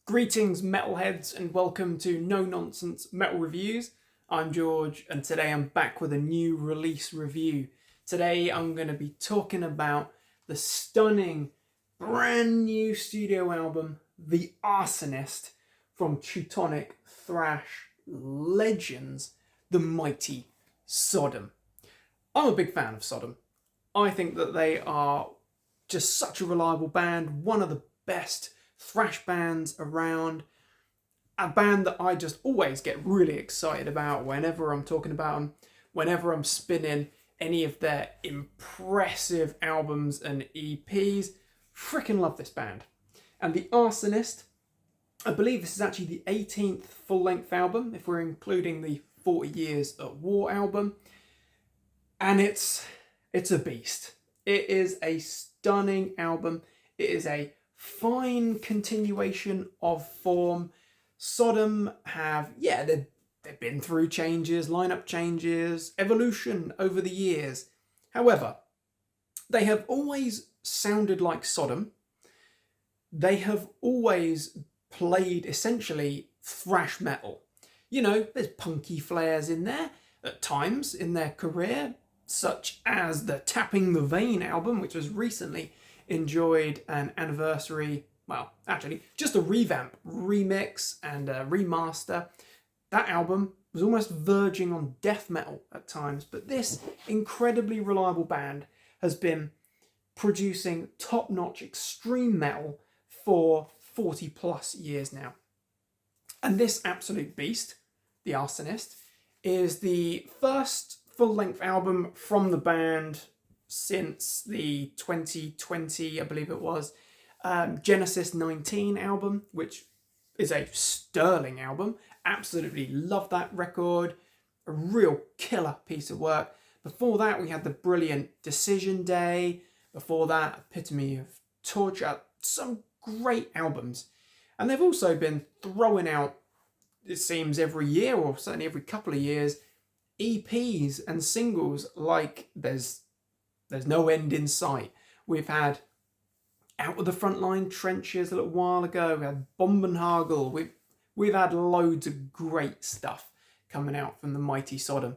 Greetings metalheads and welcome to No Nonsense Metal Reviews. I'm George and today I'm back with a new release review. Today I'm going to be talking about the stunning brand new studio album The Arsonist from Teutonic Thrash legends, the mighty Sodom. I'm a big fan of Sodom. I think that they are just such a reliable band, one of the best thrash bands around, a band that I just always get really excited about whenever I'm talking about them, whenever I'm spinning any of their impressive albums and EPs. Freaking love this band. And The Arsonist, I believe this is actually the 18th full-length album, if we're including the 40 Years at War album. And it's a beast. It is a stunning album. It is a fine continuation of form. Sodom they've been through changes, lineup changes, evolution over the years. However, they have always sounded like Sodom. They have always played essentially thrash metal. You know, there's punky flares in there at times in their career, such as the Tapping the Vein album, which was recently enjoyed an anniversary, well, actually, just a revamp, remix, and a remaster. That album was almost verging on death metal at times, but this incredibly reliable band has been producing top-notch extreme metal for 40 plus years now. And this absolute beast, The Arsonist, is the first full-length album from the band since the 2020, I believe it was, Genesis 19 album, which is a sterling album. Absolutely love that record. A real killer piece of work. Before that, we had the brilliant Decision Day. Before that, Epitome of Torture. Some great albums. And they've also been throwing out, it seems every year, or certainly every couple of years, EPs and singles like there's no end in sight. We've had Out of the Frontline Trenches a little while ago. We had Bombenhagel. We've had loads of great stuff coming out from the mighty Sodom.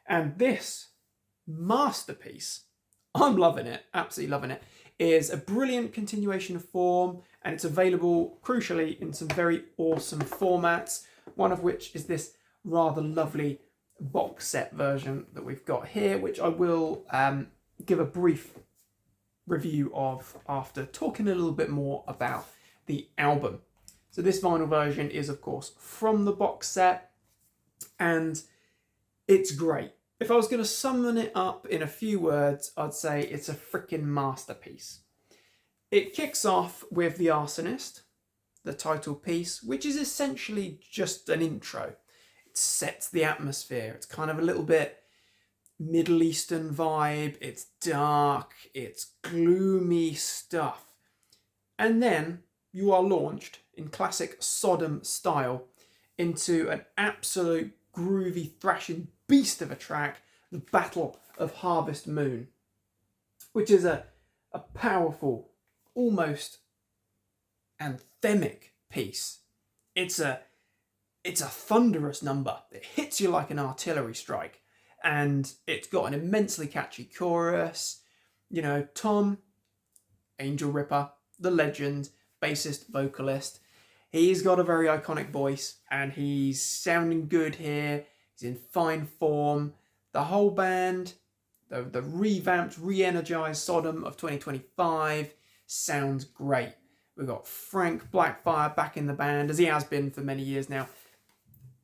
And this masterpiece, I'm loving it, absolutely loving it, is a brilliant continuation of form, and it's available, crucially, in some very awesome formats, one of which is this rather lovely box set version that we've got here, which I will give a brief review of after talking a little bit more about the album. So this vinyl version is, of course, from the box set, and it's great. If I was going to sum it up in a few words, I'd say it's a freaking masterpiece. It kicks off with The Arsonist, the title piece, which is essentially just an intro. It sets the atmosphere. It's kind of a little bit Middle Eastern vibe. It's dark. It's gloomy stuff. And then you are launched in classic Sodom style into an absolute groovy thrashing beast of a track, the Battle of Harvest Moon, which is a powerful, almost anthemic piece. It's a thunderous number. It hits you like an artillery strike. And it's got an immensely catchy chorus. You know, Tom, Angel Ripper, the legend, bassist, vocalist. He's got a very iconic voice and he's sounding good here. He's in fine form. The whole band, the revamped, re-energized Sodom of 2025 sounds great. We've got Frank Blackfire back in the band, as he has been for many years now,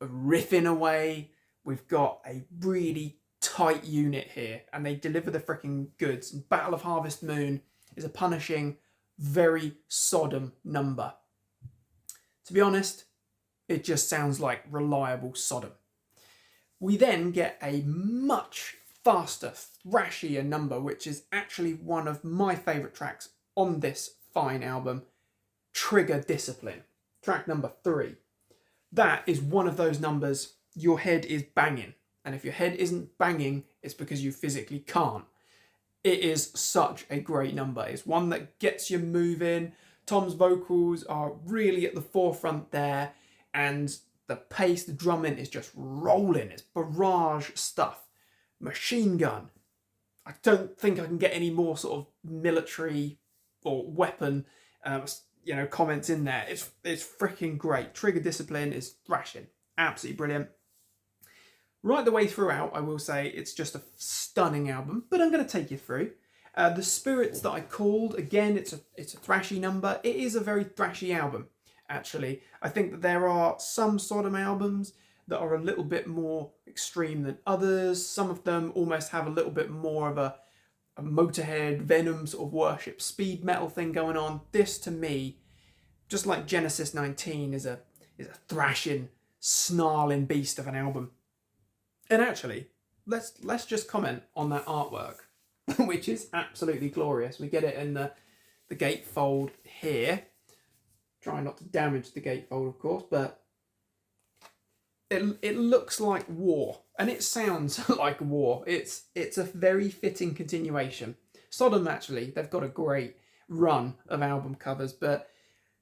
riffing away. We've got a really tight unit here, and they deliver the freaking goods. And Battle of Harvest Moon is a punishing, very Sodom number. To be honest, it just sounds like reliable Sodom. We then get a much faster, thrashier number, which is actually one of my favourite tracks on this fine album, Trigger Discipline, track number 3. That is one of those numbers your head is banging. And if your head isn't banging, it's because you physically can't. It is such a great number. It's one that gets you moving, Tom's vocals are really at the forefront there, and the pace, the drumming is just rolling. It's barrage stuff. Machine gun. I don't think I can get any more sort of military or weapon, comments in there. It's freaking great. Trigger discipline is thrashing. Absolutely brilliant. Right the way throughout, I will say it's just a stunning album, but I'm going to take you through. The Spirits That I Called, again, it's a thrashy number. It is a very thrashy album, actually. I think that there are some Sodom albums that are a little bit more extreme than others. Some of them almost have a little bit more of a Motorhead, Venom sort of worship speed metal thing going on. This, to me, just like Genesis 19, is a thrashing, snarling beast of an album. And actually, let's just comment on that artwork, which is absolutely glorious. We get it in the gatefold here. Try not to damage the gatefold, of course, but it looks like war, and it sounds like war. It's a very fitting continuation. Sodom, actually, they've got a great run of album covers, but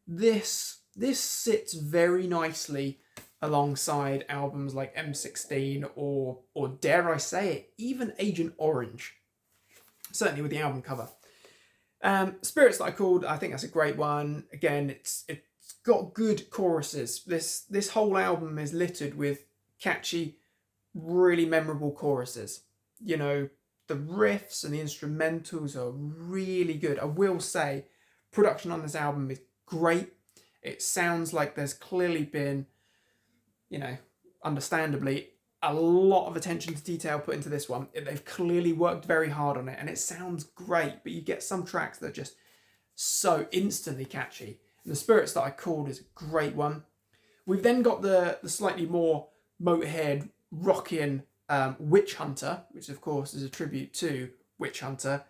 this sits very nicely alongside albums like M16 or dare I say it, even Agent Orange. Certainly with the album cover. Spirits That I Called, I think that's a great one. Again, it's got good choruses. This whole album is littered with catchy, really memorable choruses. You know, the riffs and the instrumentals are really good. I will say, production on this album is great. It sounds like there's clearly been, understandably, a lot of attention to detail put into this one. They've clearly worked very hard on it, and it sounds great, but you get some tracks that are just so instantly catchy. And The Spirits That I Called is a great one. We've then got the slightly more Motorhead rocking Witch Hunter, which of course is a tribute to Witch Hunter,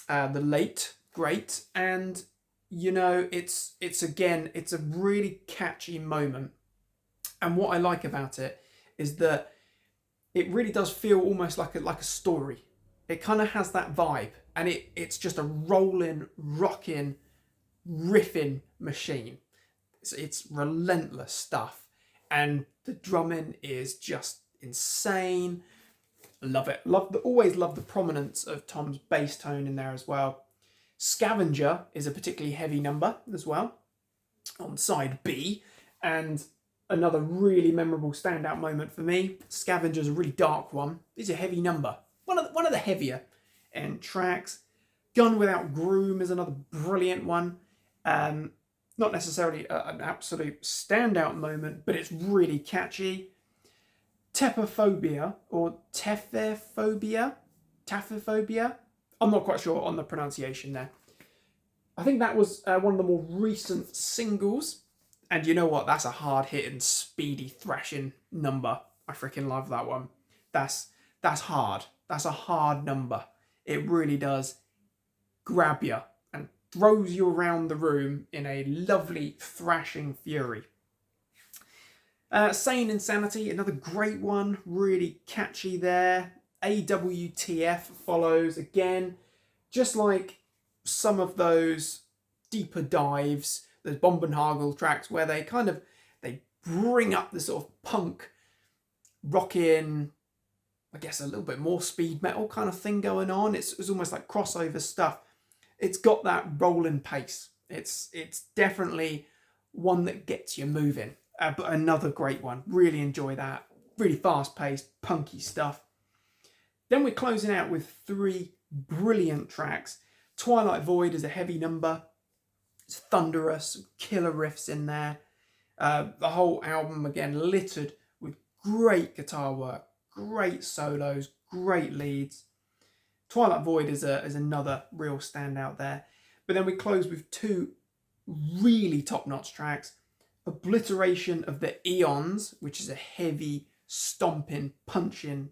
the late great, and it's a really catchy moment. And what I like about it is that it really does feel almost like a story. It kind of has that vibe, and it's just a rolling, rocking, riffing machine. It's relentless stuff, and the drumming is just insane. Love it. Always love the prominence of Tom's bass tone in there as well. Scavenger is a particularly heavy number as well on side B, and another really memorable standout moment for me. Scavenger's a really dark one. It's a heavy number. One of the heavier tracks. Gun Without Groom is another brilliant one. Not necessarily an absolute standout moment, but it's really catchy. Tepophobia or Taphophobia. I'm not quite sure on the pronunciation there. I think that was one of the more recent singles. And you know what? That's a hard-hitting, speedy, thrashing number. I freaking love that one. That's hard. That's a hard number. It really does grab you and throws you around the room in a lovely, thrashing fury. Sane Insanity, another great one. Really catchy there. AWTF follows again. Just like some of those deeper dives, those Bombenhagel tracks where they bring up the sort of punk, rockin', I guess a little bit more speed metal kind of thing going on. It's almost like crossover stuff. It's got that rolling pace. It's definitely one that gets you moving. But another great one. Really enjoy that. Really fast-paced, punky stuff. Then we're closing out with 3 brilliant tracks. Twilight Void is a heavy number. It's thunderous, killer riffs in there. The whole album, again, littered with great guitar work, great solos, great leads. Twilight Void is another real standout there. But then we close with 2 really top-notch tracks. Obliteration of the Eons, which is a heavy, stomping, punching,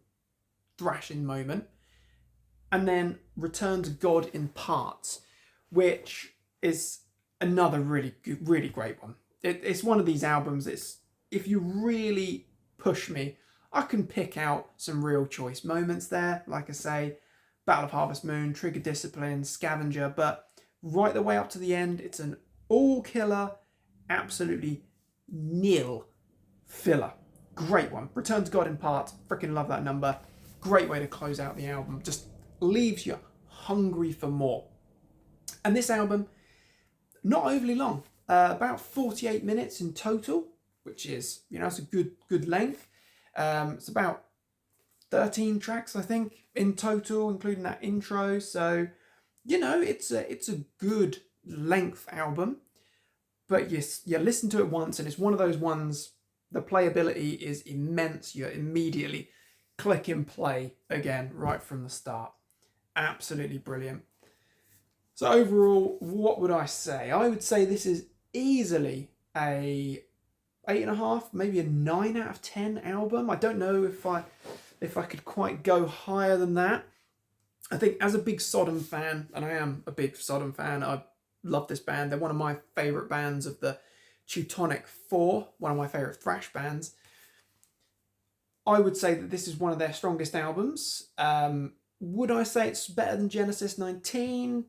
thrashing moment. And then Return to God in Parts, which is another really good, really great one. It's one of these albums, if you really push me, I can pick out some real choice moments there. Like I say, Battle of Harvest Moon, Trigger Discipline, Scavenger, but right the way up to the end. It's an all killer, absolutely nil filler. Great one. Return to God in Parts. Freaking love that number. Great way to close out the album. Just leaves you hungry for more. And this album, not overly long. About 48 minutes in total, which is, it's a good length. It's about 13 tracks, I think, in total, including that intro. So, it's a good length album. But you listen to it once, and it's one of those ones, the playability is immense. You immediately click and play again right from the start. Absolutely brilliant. So overall, what would I say? I would say this is easily a 8.5, maybe a 9 out of 10 album. I don't know if I could quite go higher than that. I think as a big Sodom fan, and I am a big Sodom fan, I love this band. They're one of my favourite bands of the Teutonic 4, one of my favourite thrash bands. I would say that this is one of their strongest albums. Would I say it's better than Genesis 19?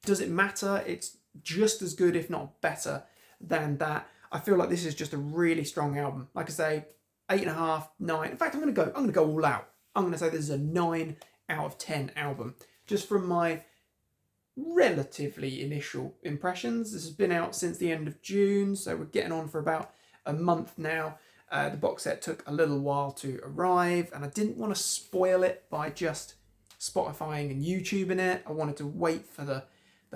Does it matter? It's just as good, if not better, than that. I feel like this is just a really strong album. Like I say, 8.5, 9. In fact, I'm gonna go all out. I'm gonna say this is a 9 out of 10 album. Just from my relatively initial impressions. This has been out since the end of June, so we're getting on for about a month now. The box set took a little while to arrive, and I didn't want to spoil it by just Spotifying and YouTubing it. I wanted to wait for the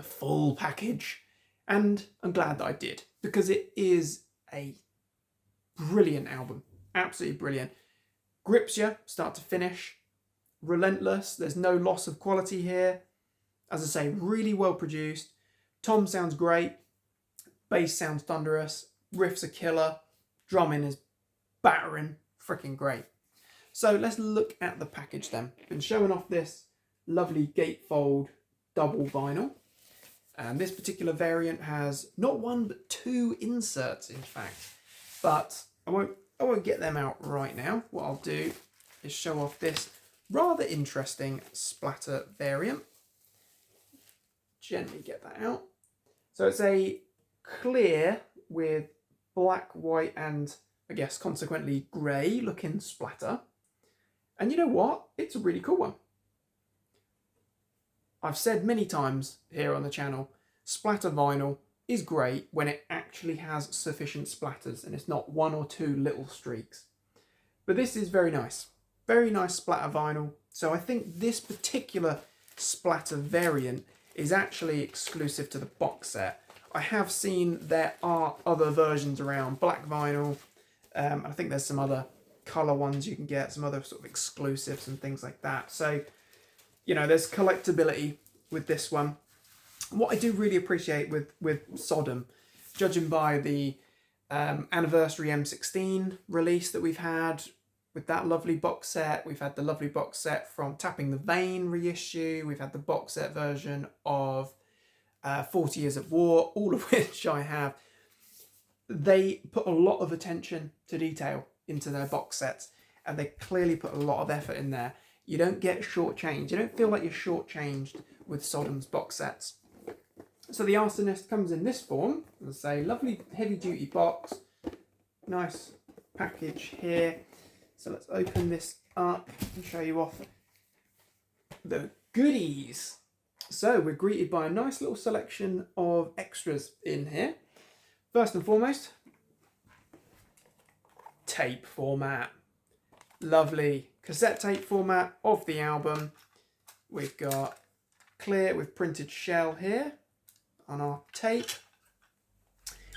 full package, and I'm glad that I did, because it is a brilliant album. Absolutely brilliant. Grips you start to finish. Relentless. There's no loss of quality here. As I say, really well produced. Tom sounds great. Bass sounds thunderous. Riffs are killer. Drumming is battering. Freaking great. So let's look at the package then. Been showing off this lovely gatefold double vinyl. And this particular variant has not one but 2 inserts, in fact. But I won't get them out right now. What I'll do is show off this rather interesting splatter variant. Gently get that out. So it's a clear with black, white, and I guess consequently grey looking splatter. And you know what? It's a really cool one. I've said many times here on the channel, splatter vinyl is great when it actually has sufficient splatters and it's not 1 or 2 little streaks. But this is very nice. Very nice splatter vinyl. So I think this particular splatter variant is actually exclusive to the box set. I have seen there are other versions around, black vinyl. I think there's some other colour ones you can get, some other sort of exclusives and things like that. So, there's collectability with this one. What I do really appreciate with Sodom, judging by the anniversary M16 release that we've had, with that lovely box set, we've had the lovely box set from Tapping the Vein reissue, we've had the box set version of 40 Years of War, all of which I have. They put a lot of attention to detail into their box sets, and they clearly put a lot of effort in there. You don't get shortchanged. You don't feel like you're shortchanged with Sodom's box sets. So the Arsonist comes in this form, as I say, lovely heavy duty box, nice package here. So let's open this up and show you off the goodies. So we're greeted by a nice little selection of extras in here. First and foremost, tape format. Lovely cassette tape format of the album. We've got clear with printed shell here on our tape.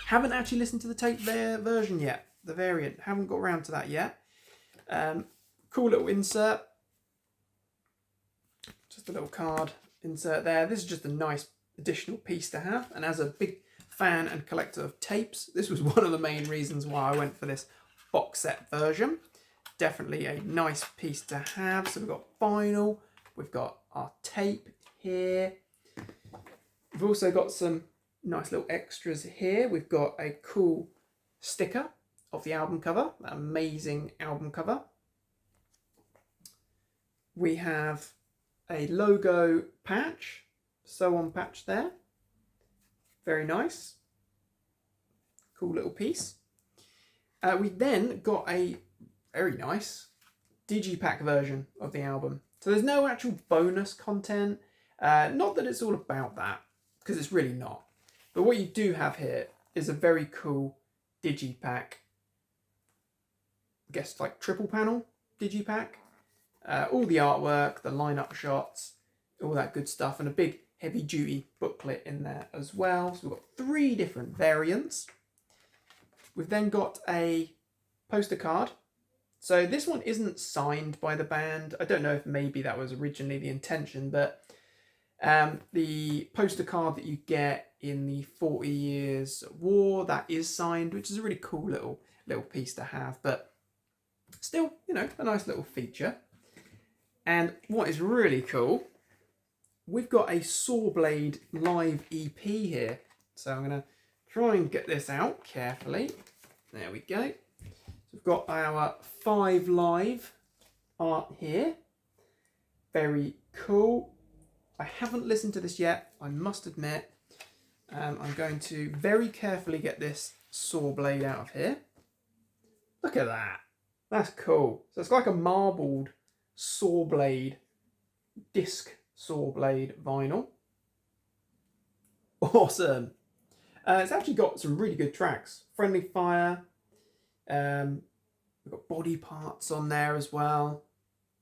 Haven't actually listened to the tape version yet, the variant. Haven't got around to that yet. Cool little insert. Just a little card insert there. This is just a nice additional piece to have. And as a big fan and collector of tapes, this was one of the main reasons why I went for this box set version. Definitely a nice piece to have. So we've got vinyl, we've got our tape here. We've also got some nice little extras here. We've got a cool sticker of the album cover, that amazing album cover. We have a logo patch, sew-on patch there. Very nice. Cool little piece. We then got a very nice digipack version of the album. So there's no actual bonus content. Not that it's all about that, because it's really not. But what you do have here is a very cool digipack. I guess like triple panel digipack. All the artwork, the lineup shots, all that good stuff, and a big heavy duty booklet in there as well. So we've got 3 different variants. We've then got a poster card. So this one isn't signed by the band. I don't know if maybe that was originally the intention, but the poster card that you get in the 40 Years War, that is signed, which is a really cool little piece to have, but still, you know, a nice little feature. And what is really cool, we've got a Sawblade live EP here. So I'm going to try and get this out carefully. There we go. So we've got our 5 live art here. Very cool. I haven't listened to this yet, I must admit. I'm going to very carefully get this Sawblade out of here. Look at that. That's cool. So it's like a marbled Sawblade, disc Sawblade vinyl. Awesome. It's actually got some really good tracks. Friendly Fire. We've got Body Parts on there as well.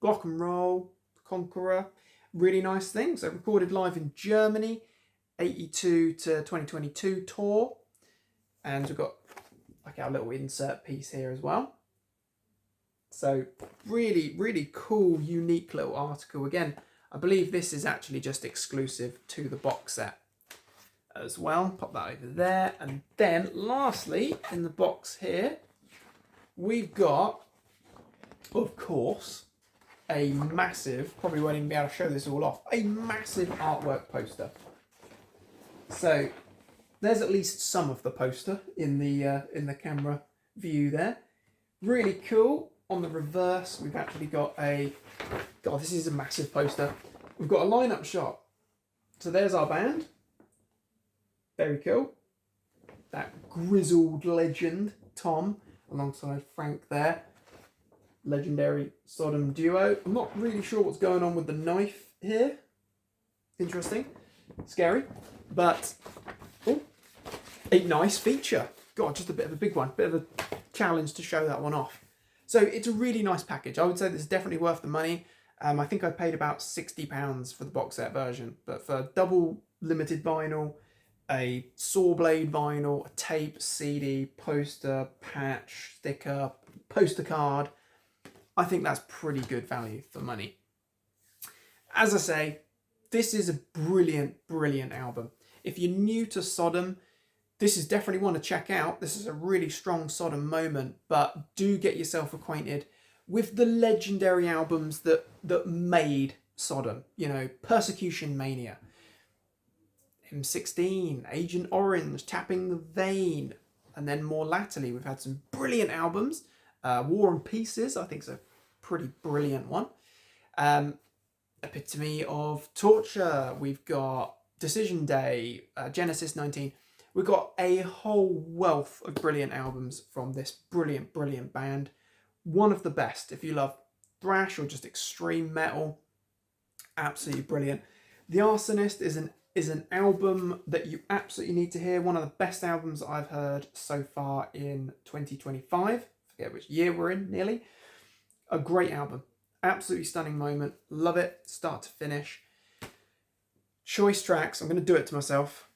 Block and Roll, Conqueror. Really nice thing. So recorded live in Germany, 82 to 2022 tour. And we've got like our little insert piece here as well. So really, really cool, unique little article. Again, I believe this is actually just exclusive to the box set as well. Pop that over there. And then lastly, in the box here, we've got, of course, a massive, probably won't even be able to show this all off, a massive artwork poster. So there's at least some of the poster in the camera view there. Really cool. On the reverse, we've actually got a, God, this is a massive poster. We've got a lineup shot. So there's our band. Very cool. That grizzled legend, Tom, alongside Frank there. Legendary Sodom duo. I'm not really sure what's going on with the knife here. Interesting. Scary. But, oh, a nice feature. God, just a bit of a big one. Bit of a challenge to show that one off. So it's a really nice package. I would say this is definitely worth the money. I think I paid about £60 for the box set version. But for double limited vinyl, a Sawblade vinyl, a tape, CD, poster, patch, sticker, poster card, I think that's pretty good value for money. As I say, this is a brilliant, brilliant album. If you're new to Sodom, this is definitely one to check out. This is a really strong Sodom moment, but do get yourself acquainted with the legendary albums that made Sodom. You know, Persecution Mania, M16, Agent Orange, Tapping the Vein, and then more latterly we've had some brilliant albums. War and Pieces, I think is a pretty brilliant one. Epitome of Torture, we've got Decision Day, Genesis 19. We've got a whole wealth of brilliant albums from this brilliant, brilliant band. One of the best. If you love thrash or just extreme metal, absolutely brilliant. The Arsonist is an album that you absolutely need to hear. One of the best albums I've heard so far in 2025. Forget which year we're in, nearly. A great album. Absolutely stunning moment. Love it, start to finish. Choice tracks. I'm going to do it to myself.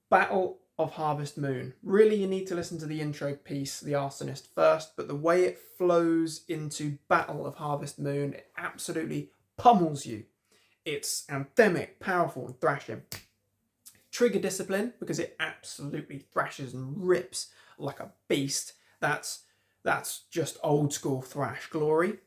Battle of Harvest Moon. Really, you need to listen to the intro piece, The Arsonist, first, but the way it flows into Battle of Harvest Moon, it absolutely pummels you. It's anthemic, powerful, and thrashing. Trigger Discipline, because it absolutely thrashes and rips like a beast. That's just old school thrash glory.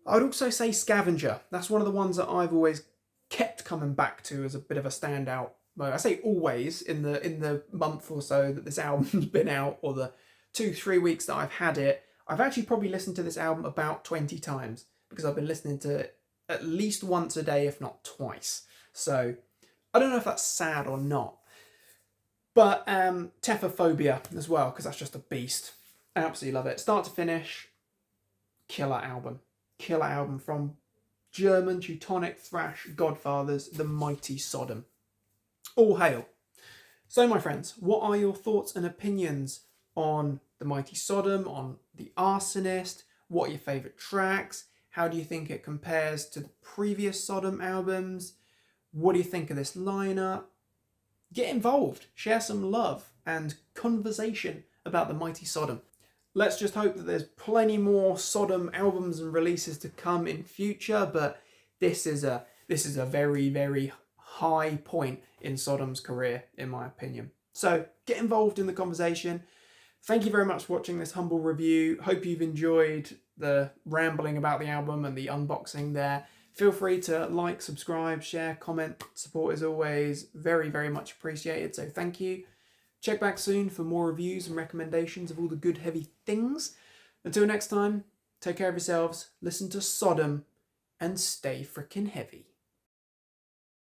I would also say Scavenger. That's one of the ones that I've always kept coming back to as a bit of a standout. Well, I say always in the month or so that this album's been out, or the 2-3 weeks that I've had it. I've actually probably listened to this album about 20 times because I've been listening to it at least once a day, if not twice. So I don't know if that's sad or not, But Tephophobia as well, because that's just a beast. I absolutely love it. Start to finish, killer album. Killer album from German Teutonic Thrash Godfathers, the mighty Sodom. All hail. So, my friends, what are your thoughts and opinions on the mighty Sodom, on the Arsonist? What are your favourite tracks? How do you think it compares to the previous Sodom albums? What do you think of this lineup? Get involved, share some love and conversation about the mighty Sodom. Let's just hope that there's plenty more Sodom albums and releases to come in future, but this is a very, very high point in Sodom's career, in my opinion. So get involved in the conversation. Thank you very much for watching this humble review. Hope you've enjoyed the rambling about the album and the unboxing there. Feel free to like, subscribe, share, comment. Support is always very, very much appreciated, so thank you. Check back soon for more reviews and recommendations of all the good heavy things. Until next time, take care of yourselves, listen to Sodom, and stay frickin' heavy.